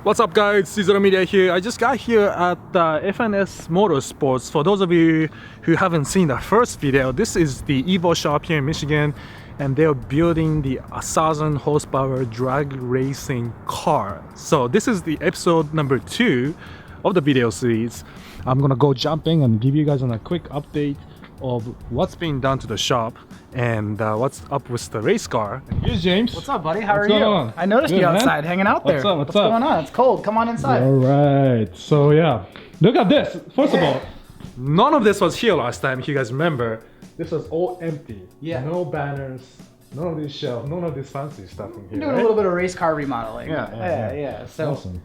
What's up guys, CZeroMedia here. I just got here at FNS Motorsports. For those of you who haven't seen the first video, this is the Evo shop here in Michigan, and they're building the 1,000 horsepower drag racing car. So this is the episode number 2 of the video series. I'm gonna go jumping and give you guys a quick update of what's being done to the shop and what's up with the race car. Here's James. What's up, buddy? How are you? I noticed you outside hanging out there. What's up? Going on? It's cold. Come on inside. All right. So yeah, look at this. First of all, none of this was here last time. If you guys remember, this was all empty. Yeah. No banners, none of these shelves, none of this fancy stuff in here. Doing a little bit of race car remodeling. Yeah. So awesome.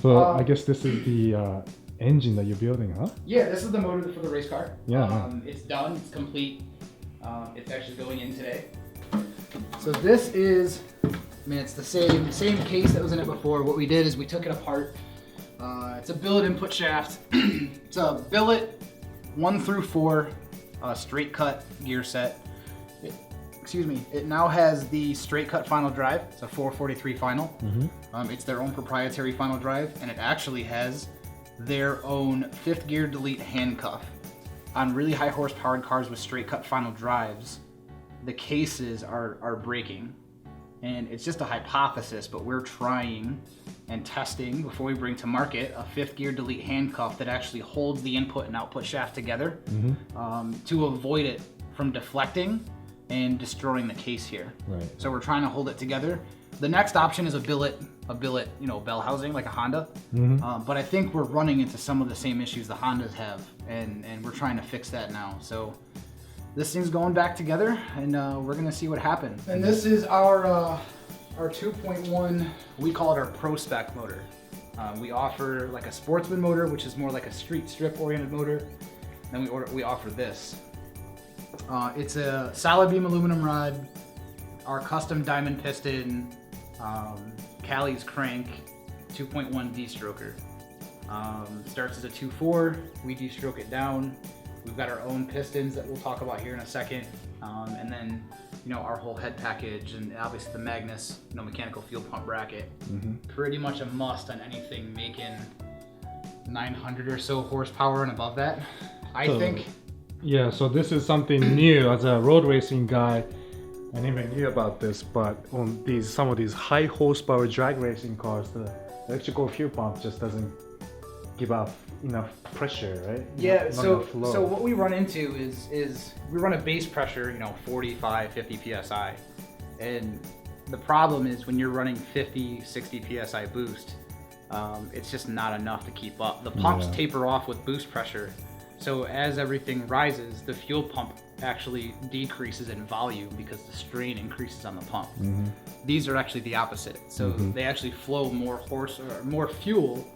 So I guess this is the engine that you're building, huh? yeah, this is the motor for the race car. Yeah. It's done. It's complete. It's actually going in today. So this is, it's the same case that was in it before. What we did is we took it apart. It's a billet input shaft. It's a billet 1 through 4 straight cut gear set. It now has the straight cut final drive. It's a 443 final. It's their own proprietary final drive, and it actually has their own 5th gear delete handcuff. On really high horsepower cars with straight cut final drives, the cases are breaking, and it's just a hypothesis, but we're trying and testing before we bring to market a 5th gear delete handcuff that actually holds the input and output shaft together to avoid it from deflecting and destroying the case here. Right. So we're trying to hold it together. The next option is a billet, bell housing like a Honda. But I think we're running into some of the same issues the Hondas have, and we're trying to fix that now. So this thing's going back together, and we're gonna see what happens. And this is our 2.1. We call it our Pro Spec motor. We offer like a sportsman motor, which is more like a street strip oriented motor. Then we offer this. It's a solid beam aluminum rod, our custom diamond piston, Cali's crank, 2.1 D-stroker. Starts as a 2.4, we D-stroke it down. We've got our own pistons that we'll talk about here in a second. And then, our whole head package, and obviously the Magnus, mechanical fuel pump bracket. Pretty much a must on anything making 900 or so horsepower and above that, I think. Yeah, so this is something new. As a road racing guy, I never knew about this, but on some of these high horsepower drag racing cars, the electrical fuel pump just doesn't give off enough pressure, right? Yeah, so what we run into is we run a base pressure, 45, 50 psi. And the problem is when you're running 50, 60 psi boost, it's just not enough to keep up. The pumps taper off with boost pressure. So as everything rises, the fuel pump actually decreases in volume because the strain increases on the pump. These are actually the opposite. So they actually flow more fuel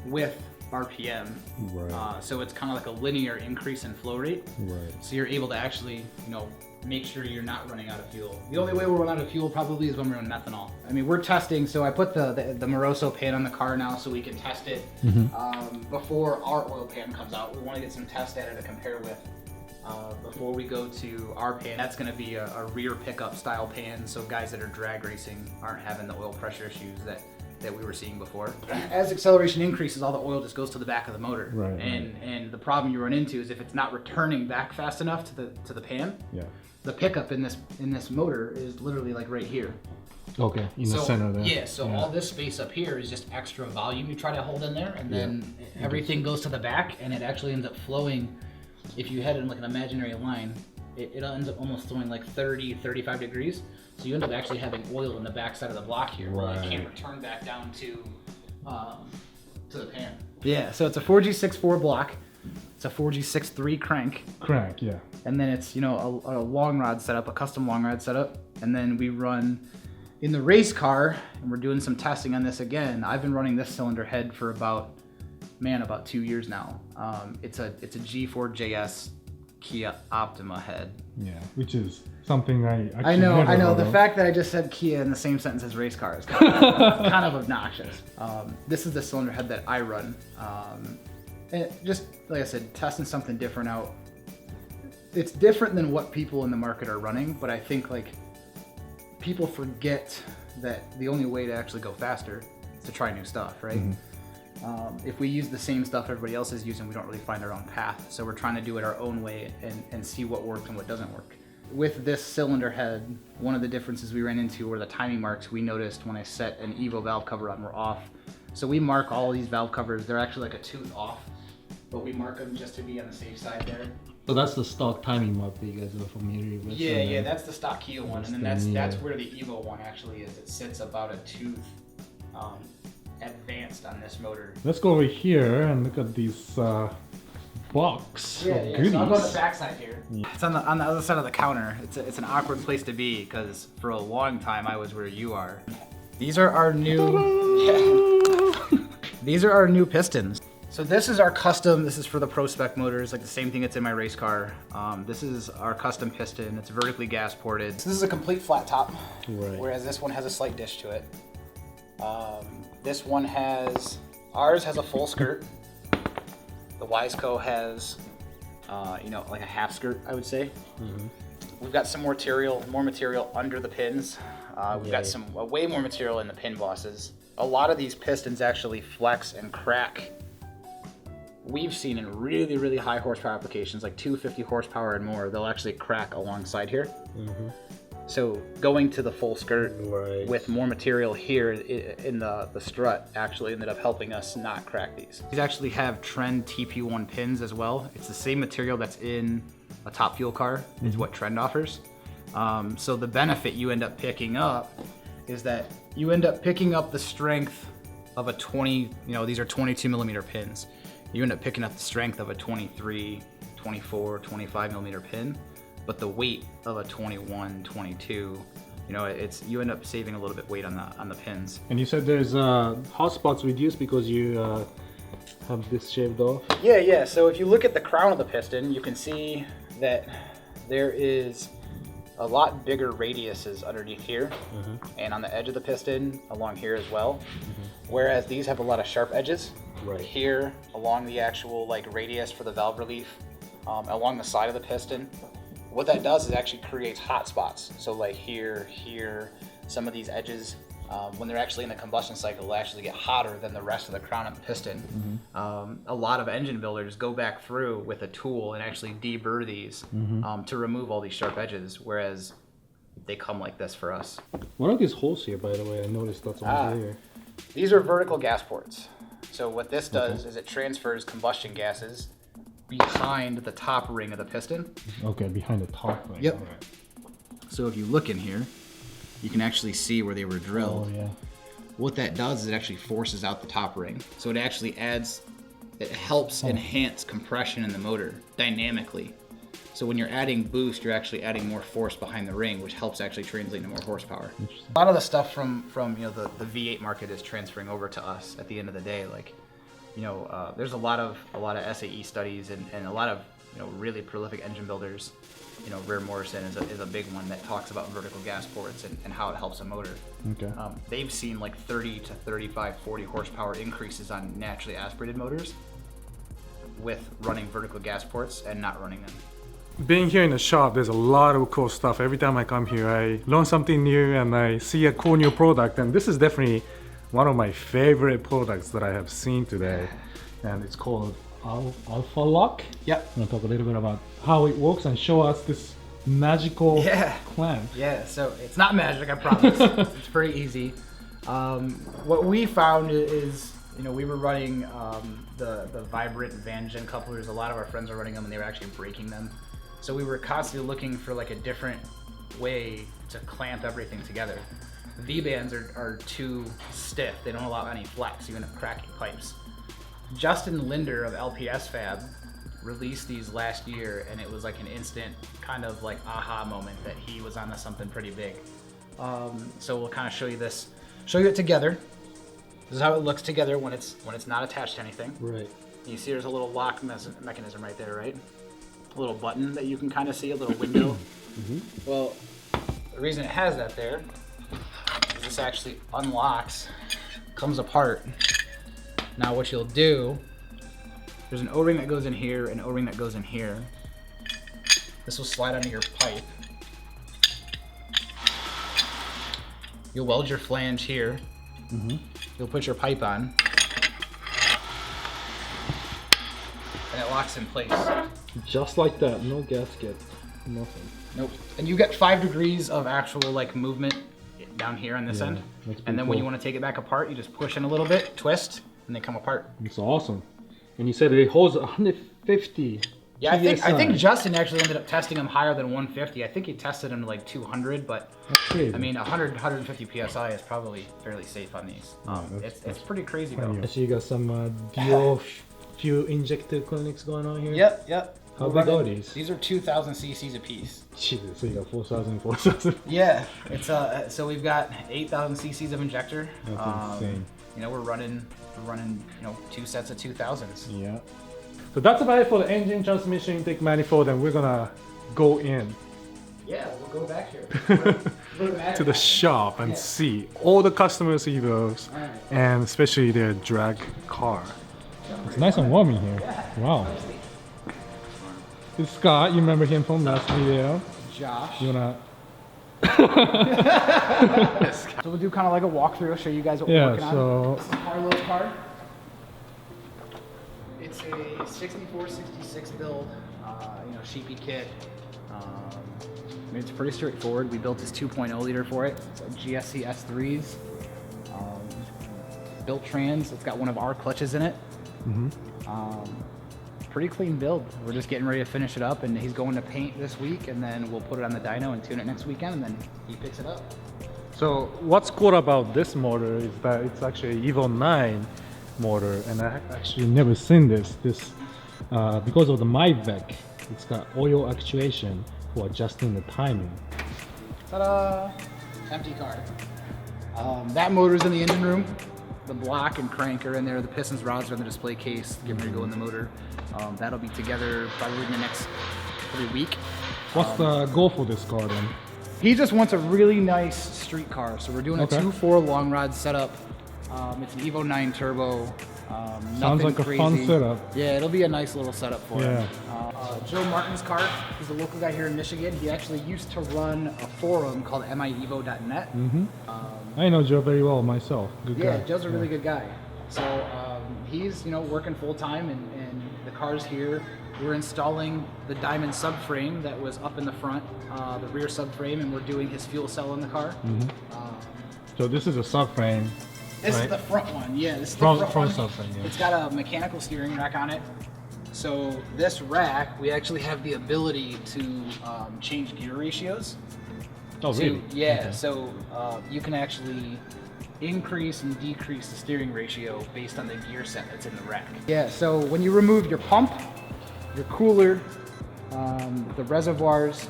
with RPM. Right. So it's kind of like a linear increase in flow rate. Right. So you're able to actually, make sure you're not running out of fuel. The only way we'll run out of fuel probably is when we're on methanol. I mean, we're testing, so I put the Moroso pan on the car now so we can test it before our oil pan comes out. We want to get some test data to compare with before we go to our pan. That's going to be a rear pickup style pan, so guys that are drag racing aren't having the oil pressure issues that we were seeing before. As acceleration increases, all the oil just goes to the back of the motor. Right. And the problem you run into is if it's not returning back fast enough to the pan. Yeah. The pickup in this motor is literally like right here. Okay, in the center there. Yeah, so all this space up here is just extra volume you try to hold in there, and then everything goes to the back, and it actually ends up flowing. If you had it in like an imaginary line, it ends up almost flowing like 30, 35 degrees. So you end up actually having oil in the back side of the block here. Right. Well, it can't return back down to the pan. Yeah, so it's a 4G64 block. It's a 4G63 crank. Crank, yeah. And then it's, a long rod setup, a custom long rod setup. And then we run in the race car, and we're doing some testing on this again. I've been running this cylinder head for about 2 years now. It's a G4JS Kia Optima head. Yeah, which is something I know. The fact that I just said Kia in the same sentence as race car is kind of obnoxious. This is the cylinder head that I run. And just like I said, testing something different out. It's different than what people in the market are running, but I think people forget that the only way to actually go faster to try new stuff, right? If we use the same stuff everybody else is using, we don't really find our own path. So we're trying to do it our own way and see what works and what doesn't work. With this cylinder head, one of the differences we ran into were the timing marks we noticed when I set an Evo valve cover on were off. So we mark all these valve covers. They're actually like a tooth off, but we mark them just to be on the safe side there. So that's the stock timing mark that you guys are familiar with? Yeah, that's the stock Kia one, and then that's where the Evo one actually is. It sits about a tooth advanced on this motor. Let's go over here and look at these box of goodies. So I'll go on the back side here. It's on the other side of the counter. It's an awkward place to be because for a long time I was where you are. These are our new these are our new pistons. So this is our custom. This is for the Pro Spec motors, like the same thing that's in my race car. This is our custom piston. It's vertically gas ported. So this is a complete flat top, whereas this one has a slight dish to it. This one ours has a full skirt. The Wiseco has, like a half skirt, I would say. We've got some more material under the pins. We've got way more material in the pin bosses. A lot of these pistons actually flex and crack. We've seen in really, really high horsepower applications, like 250 horsepower and more, they'll actually crack alongside here. So going to the full skirt with more material here in the strut actually ended up helping us not crack these. These actually have Trend TP1 pins as well. It's the same material that's in a top fuel car is what Trend offers. So the benefit you end up picking up is that you end up picking up the strength of a 20, these are 22 millimeter pins. You end up picking up the strength of a 23, 24, 25 millimeter pin. But the weight of a 21, 22, you end up saving a little bit weight on the pins. And you said there's hot spots reduced because you have this shaved off? Yeah. So if you look at the crown of the piston, you can see that there is a lot bigger radiuses underneath here and on the edge of the piston along here as well. Whereas these have a lot of sharp edges here along the actual radius for the valve relief, along the side of the piston. What that does is actually creates hot spots. So like here, some of these edges, when they're actually in the combustion cycle, will actually get hotter than the rest of the crown of the piston. A lot of engine builders go back through with a tool and actually deburr these to remove all these sharp edges, whereas they come like this for us. What are these holes here, by the way? I noticed that's over here. These are vertical gas ports. So what this does is it transfers combustion gases behind the top ring of the piston. Okay, behind the top ring. Yep. Right. So if you look in here, you can actually see where they were drilled. Oh, yeah. What that does is it actually forces out the top ring. So it actually helps enhance compression in the motor dynamically. So when you're adding boost, you're actually adding more force behind the ring, which helps actually translate into more horsepower. A lot of the stuff from the V8 market is transferring over to us at the end of the day. There's a lot of SAE studies and a lot of really prolific engine builders. Rear Morrison is a big one that talks about vertical gas ports and how it helps a motor. Okay. They've seen 30 to 35, 40 horsepower increases on naturally aspirated motors with running vertical gas ports and not running them. Being here in the shop, there's a lot of cool stuff. Every time I come here, I learn something new and I see a cool new product. And this is definitely one of my favorite products that I have seen today. And it's called Alpha Lock. Yep. I'm gonna talk a little bit about how it works and show us this magical clamp. Yeah, so it's not magic, I promise. It's pretty easy. What we found is, we were running the Vibrant Vangen couplers. A lot of our friends are running them and they were actually breaking them. So we were constantly looking for a different way to clamp everything together. V-bands are too stiff. They don't allow any flex. You end up cracking pipes. Justin Linder of LPS Fab released these last year, and it was an instant kind of aha moment that he was onto something pretty big. So we'll kind of show you it together. This is how it looks together when it's not attached to anything. Right. You see there's a little lock mechanism right there, right? A little button that you can kind of see, a little window. Well, the reason it has that there is this actually unlocks, comes apart. Now what you'll do, there's an O-ring that goes in here, an O-ring that goes in here. This will slide under your pipe. You'll weld your flange here. you'll put your pipe on, and it locks in place. Just like that, no gasket, nothing. Nope. And you get 5 degrees of actual like movement down here on this end. And then when you want to take it back apart, you just push in a little bit, twist, and they come apart. It's awesome. And you said it holds 150. Yeah, I think Justin actually ended up testing them higher than 150. I think he tested them to like 200, but I mean 150 psi is probably fairly safe on these. It's pretty crazy though. So you got some dual fuel injector clinics going on here? Yep. How big are these? These are 2,000 cc's a piece. Jesus, so you got 4,000, 4,000. Yeah, it's so we've got 8,000 cc's of injector. That's insane. You know, we're running 2 sets of 2000s. Yeah. So that's about it for the engine, transmission, intake manifold, and we're gonna go in. Yeah, we'll go back here. To the shop and see all the customers' Evos, and especially their drag car. It's nice and warm in here. Wow. It's Scott, you remember him from last video. Josh. You wanna... So we'll do kind of like a walkthrough, show you guys what we're working on. This is Carlo's car. It's a 64, 66 build, sheepy kit. I mean, it's pretty straightforward. We built this 2.0 liter for it. It's a GSC S3s. Built trans. It's got one of our clutches in it. Pretty clean build. We're just getting ready to finish it up, and he's going to paint this week, and then we'll put it on the dyno and tune it next weekend, and then he picks it up. So what's cool about this motor is that it's actually an Evo 9 motor, and I actually never seen this. Because of the MyVec, it's got oil actuation for adjusting the timing. Ta-da! Empty car. That motor's in the engine room. The block and crank are in there. The pistons, rods are in the display case, getting ready to go in the motor. That'll be together probably in the next week. What's the goal for this car then? He just wants a really nice street car. So we're doing a 2.4 long rod setup. It's an Evo 9 turbo. Sounds like crazy. A fun setup. Yeah, it'll be a nice little setup for him. Yeah. Joe Martin's car. He's a local guy here in Michigan. He actually used to run a forum called mievo.net. I know Joe very well myself. Good guy. Yeah, Joe's a really good guy. So he's working full time, and the car's here. We're installing the diamond subframe that was up in the front, the rear subframe, and we're doing his fuel cell in the car. So this is a subframe. This right? is the front one, yeah. This is the front one. Subframe, yeah. It's got a mechanical steering rack on it. So this rack, we actually have the ability to change gear ratios. Oh, really? Yeah, okay. so you can actually increase and decrease the steering ratio based on the gear set that's in the rack. Yeah, so when you remove your pump, your cooler, the reservoirs,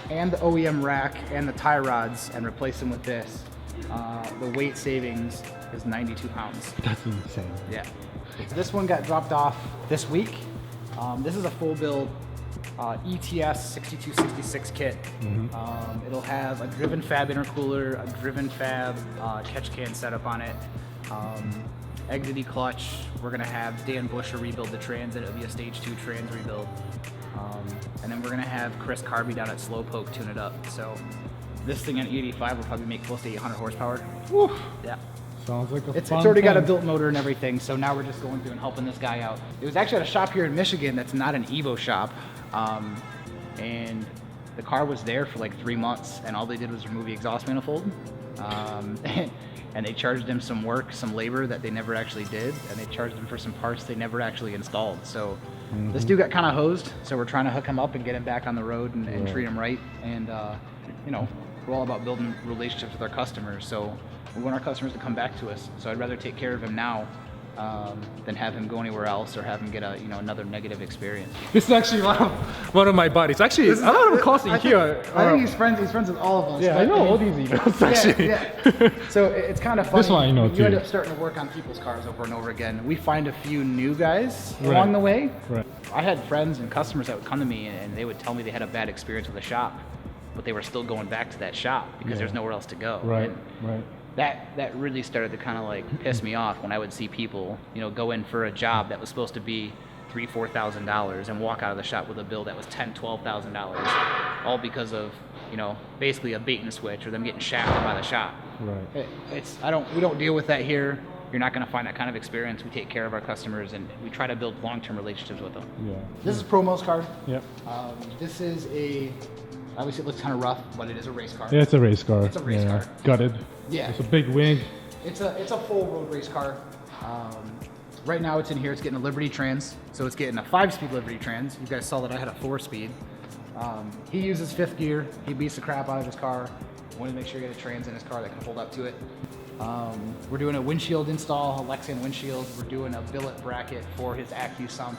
and the OEM rack and the tie rods, and replace them with this, the weight savings is 92 pounds. That's insane. Yeah. This one got dropped off this week. This is a full build ETS 6266 kit. It'll have a driven fab intercooler, a driven fab catch can setup on it, exity clutch. We're gonna have Dan Busher rebuild the trans, and it'll be a stage 2 trans rebuild. And then we're gonna have Chris Carby down at Slowpoke tune it up. So this thing on E85 will probably make close to 800 horsepower. Woo. Yeah. Sounds like It's fun already got a time. built motor and everything, so now we're just going through and helping this guy out. It was actually at a shop here in Michigan that's not an Evo shop, and the car was there for like 3 months, and all they did was remove the exhaust manifold, and they charged him some work, some labor that they never actually did, and they charged him for some parts they never actually installed. So this dude got kind of hosed, so we're trying to hook him up and get him back on the road and treat him right, and we're all about building relationships with our customers, so we want our customers to come back to us. So I'd rather take care of him now than have him go anywhere else or have him get another negative experience. This is actually one of my buddies. Actually, a lot of cars in here. I think he's friends with all of us. Yeah, I know all these Evos actually. Yeah. So it's kind of funny. This one I know you end too. up starting to work on people's cars over and over again. We find a few new guys along the way. Right. I had friends and customers that would come to me and they would tell me they had a bad experience with a shop, but they were still going back to that shop because there's nowhere else to go. Right. And right. that really started to kind of like piss me off when I would see people, go in for a job that was supposed to be $3,000-$4,000 and walk out of the shop with a bill that was $10,000-$12,000, all because of basically a bait and switch or them getting shafted by the shop. Right. We don't deal with that here. you're not going to find that kind of experience. We take care of our customers, and we try to build long-term relationships with them. Yeah. This is Promo's car. Yep. This is obviously it looks kind of rough, but it is a race car. Yeah, it's a race car. It's a race car. Gutted. Yeah. It's a big wing. It's a full road race car. Right now it's in here, it's getting a Liberty trans. So it's getting a 5-speed Liberty trans. You guys saw that I had a 4-speed. He uses 5th gear. He beats the crap out of his car. Wanted to make sure he had a trans in his car that can hold up to it. We're doing a windshield install, a Lexan windshield. We're doing a billet bracket for his Accu sump.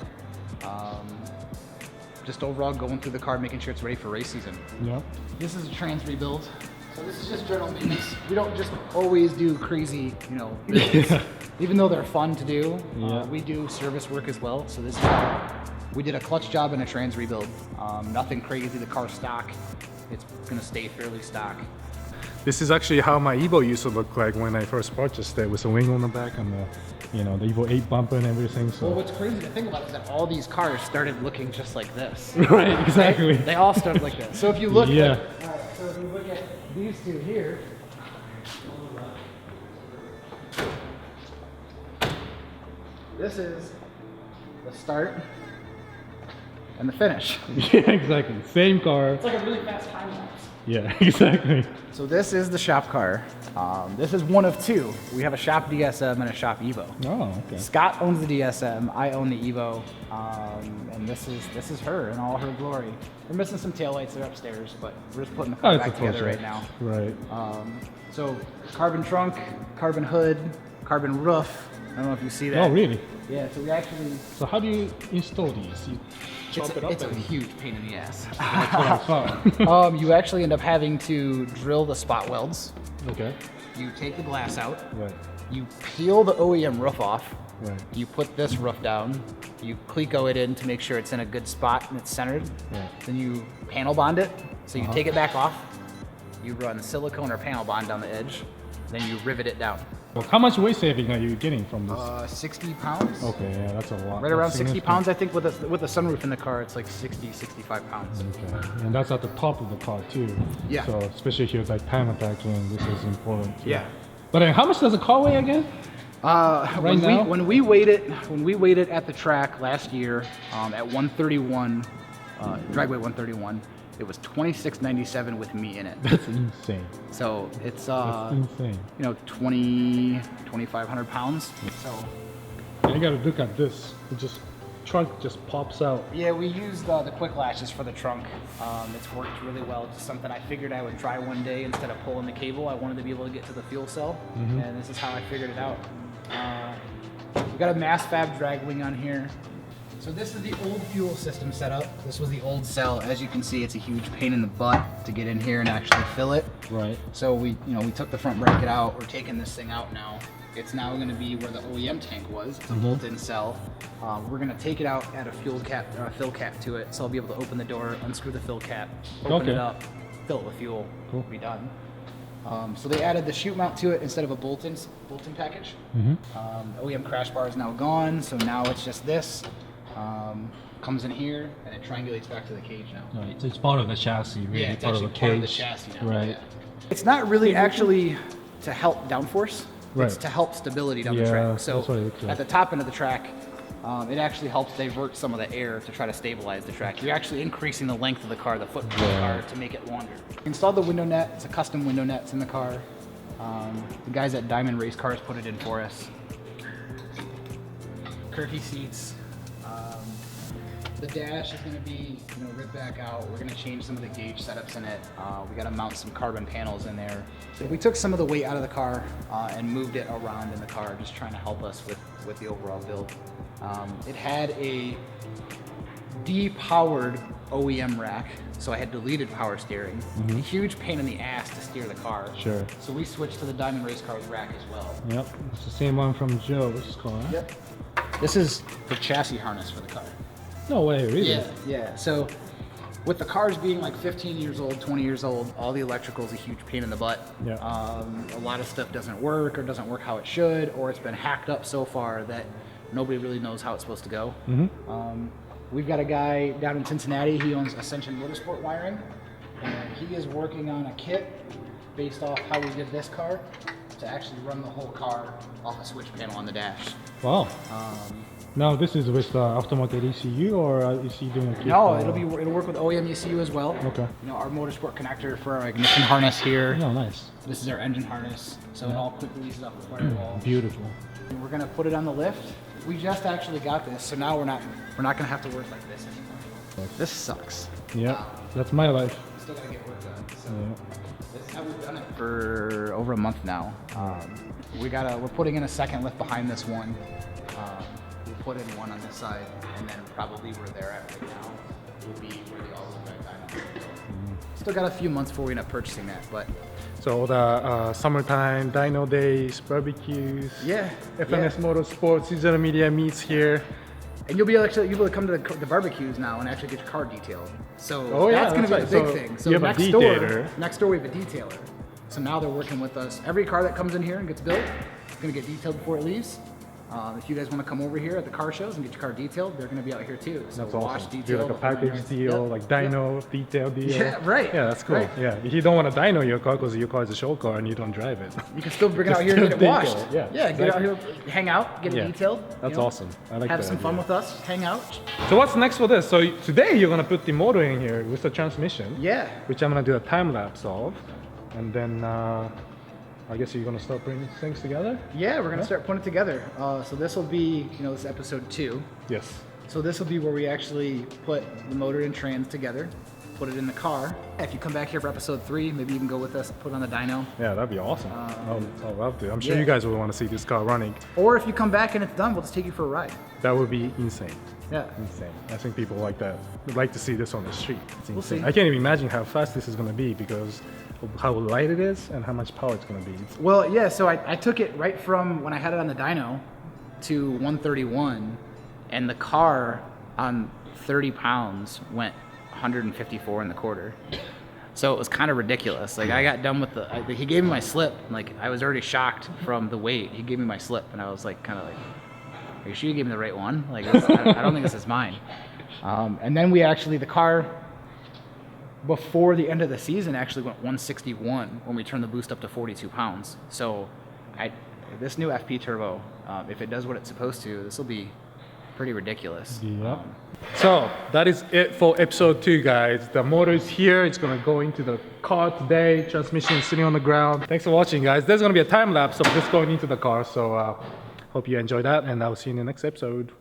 Just overall going through the car, making sure it's ready for race season. Yep. This is a trans rebuild. So this is just general maintenance. We don't just always do crazy, builds. Even though they're fun to do, we do service work as well. So this is we did a clutch job and a trans rebuild. Nothing crazy, the car's stock. It's gonna stay fairly stock. This is actually how my Evo used to look like when I first purchased it, with a wing on the back and the Evo 8 bumper and everything. So. Well, what's crazy to think about is that all these cars started looking just like this. Right, exactly. They all started like this. So if you look at, so if you look at these two here, this is the start and the finish. Yeah, exactly. Same car. It's like a really fast time lapse. Yeah, exactly. So this is the shop car. This is one of two. We have a shop DSM and a shop Evo. Oh, okay. Scott owns the DSM, I own the Evo, and this is her in all her glory. We're missing some taillights, they're upstairs, but we're just putting the car back together right now. Right. So carbon trunk, carbon hood, carbon roof. I don't know if you see that. Oh, really? Yeah, so we actually... So how do you install these? You chop it up? It's a huge pain in the ass. That's what I thought. You actually end up having to drill the spot welds. Okay. You take the glass out. Right. You peel the OEM roof off. Right. You put this roof down. You Cleco it in to make sure it's in a good spot and it's centered. Right. Then you panel bond it. So you take it back off. You run silicone or panel bond down the edge. Then you rivet it down. Well, how much weight saving are you getting from this? 60 pounds. Okay, yeah, that's a lot. Right around 60 pounds, I think. With the sunroof in the car, it's like 60, 65 pounds. Okay, and that's at the top of the car too. Yeah. So especially here, like panel packing, this is important too. Yeah. But then, how much does a car weigh again? When we weighed it at the track last year at 131, dragway 131. It was 26.97 with me in it. That's insane. So it's That's insane. 2,500 pounds. So you gotta look at this. It just trunk just pops out. yeah, we used the quick latches for the trunk. It's worked really well. Just something I figured I would try one day. Instead of pulling the cable, I wanted to be able to get to the fuel cell, and this is how I figured it out. We got a mass fab drag wing on here. So this is the old fuel system setup. This was the old cell. As you can see, it's a huge pain in the butt to get in here and actually fill it. Right. So we took the front bracket out. We're taking this thing out now. It's now going to be where the OEM tank was. It's a bolt-in cell. We're going to take it out, add a fuel cap or a fill cap to it, so I'll be able to open the door, unscrew the fill cap, open it up, fill it with fuel. Cool. Be done. So they added the chute mount to it instead of a bolt-in package. OEM crash bar is now gone, so now it's just this. Comes in here and it triangulates back to the cage now. Right. So it's part of the chassis, really. Yeah, it's part of actually the part cage. of the chassis now. Right. Yeah. It's not really actually to help downforce. Right. It's to help stability down the track. So that's what it looks like. at the top end of the track, it actually helps divert some of the air to try to stabilize the track. You're actually increasing the length of the car, the footprint of the car, to make it longer. Installed the window net. It's a custom window net. It's in the car. The guys at Diamond Race Cars put it in for us. Curvy seats. The dash is going to be, ripped back out. We're going to change some of the gauge setups in it. We got to mount some carbon panels in there. So we took some of the weight out of the car and moved it around in the car, just trying to help us with the overall build. It had a depowered OEM rack, so I had deleted power steering. A huge pain in the ass to steer the car. Sure. So we switched to the Diamond Race Cars rack as well. Yep, it's the same one from Joe's car. Yep. This is the chassis harness for the car. No way, really? Yeah. So with the cars being like 15 years old, 20 years old, all the electrical is a huge pain in the butt. Yeah. A lot of stuff doesn't work or doesn't work how it should, or it's been hacked up so far that nobody really knows how it's supposed to go. We've got a guy down in Cincinnati. He owns Ascension Motorsport Wiring, and he is working on a kit based off how we did this car. to actually run the whole car off a switch panel on the dash. Wow. Now this is with the aftermarket ECU, or is he doing a kit? No, it'll work with OEM ECU as well. Okay. You know, our motorsport connector for our ignition harness here. Oh, nice. This is our engine harness, so it all quick releases off the firewall. Beautiful. And we're gonna put it on the lift. We just actually got this, so now we're not gonna have to work like this anymore. This sucks. Yeah, that's my life. Still gotta get work done. So Yeah. this is how we've done it for over a month now. We're putting in a second lift behind this one. We'll put in one on this side, and then probably where they're at right now will be where the all-wheel drive dyno. Still got a few months before we end up purchasing that, but So all the summertime dyno days, barbecues. yeah, FNS Motorsports, CZeroMedia meets here. And you'll be able to come to the barbecues now and actually get your car detailed. So Oh, yeah, that's going to be that's the right. big So thing. So you have a detailer. next door we have a detailer. So now they're working with us. Every car that comes in here and gets built is going to get detailed before it leaves. If you guys want to come over here at the car shows and get your car detailed, they're going to be out here too. So That's wash, awesome. Do detail, like a package deal, Yep. like dyno, detail deal. Yeah, right. Yeah, that's cool. Right. Yeah, if you don't want to dyno your car because your car is a show car and you don't drive it. You can still bring it Just out here and get it still washed. detail it. Yeah, get out exactly. here, hang out, get it Yeah. detailed. That's awesome. I like Have that some fun idea. with us, hang out. So what's next for this? So today you're gonna put the motor in here with the transmission. Yeah. Which I'm gonna do a time lapse of, and then I guess you're gonna start putting things together. Yeah, we're going to start putting it together. So this will be, this is episode 2. Yes. So this will be where we actually put the motor and trans together, put it in the car. If you come back here for episode 3, maybe you can go with us, put on the dyno. Yeah, that'd be awesome. I'll love to. I'm sure yeah. you guys will want to see this car running. Or if you come back and it's done, we'll just take you for a ride. That would be insane. Yeah. Insane. I think people like that. Would like to see this on the street. It's We'll insane. see. I can't even imagine how fast this is gonna be because of how light it is and how much power it's gonna be. Well, yeah, so I took it right from when I had it on the dyno to 131, and the car on 30 pounds went 154 in the quarter. So it was kind of ridiculous. Like I got done with he gave me my slip. Like I was already shocked from the weight. He gave me my slip, and I was like, kind of like, are you sure you gave me the right one? Like I don't think this is mine. And then the car before the end of the season actually went 161 when we turned the boost up to 42 pounds. So this new FP turbo, if it does what it's supposed to, this will be pretty ridiculous. Yeah. So that is it for episode 2, guys. The motor is here. It's gonna go into the car today. Transmission is sitting on the ground. Thanks for watching, guys. There's gonna be a time lapse of this going into the car. So hope you enjoy that, and I'll see you in the next episode.